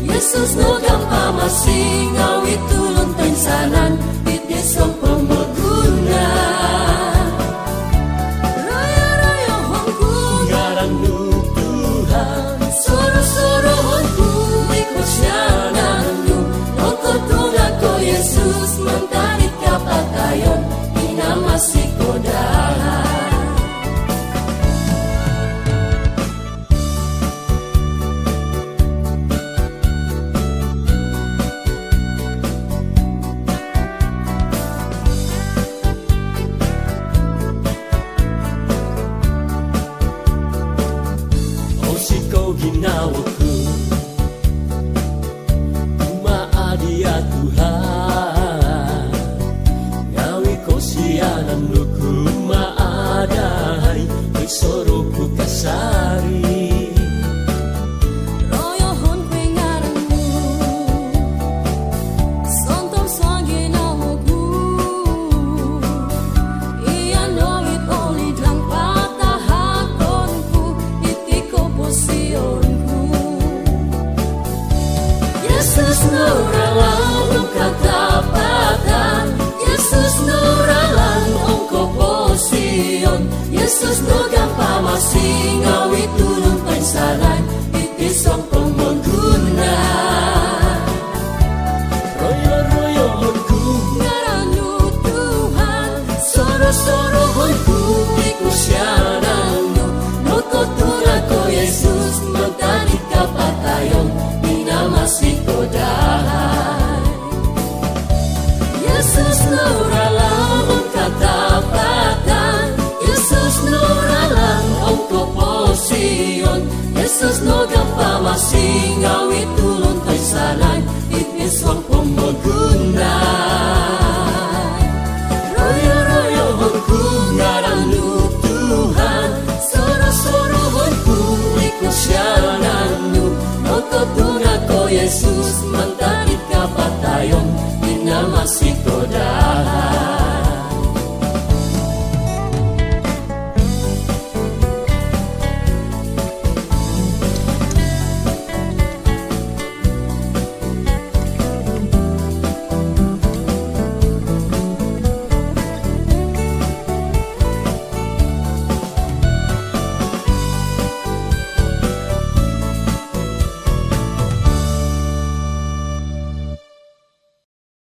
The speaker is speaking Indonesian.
Yesus no gampa masih ngawit tulun pensanan di desa pemeguna. Raya-raya hongku ngaran nu Tuhan, soro-soro hongku ikut syanan nu Noko tunggako Yesus mentarik kapatayon ina masih kodahan. Ginawaku kumaha dia Tuhan ngawi ko sianan lu kumaadahay nagsoro ko kasari royohon kwe ngaranmu sontong sa ginawaku iyan noit oli dlang patahakonku iti ko posisyon. Yesus nuralan ang katapatan, Yesus nuralan ang komposisyon, Yesus no gampa masih ngawit tulong pensalan itisong pemeguna. Royo-royo honku ngaranu Tuhan, soro-soro honku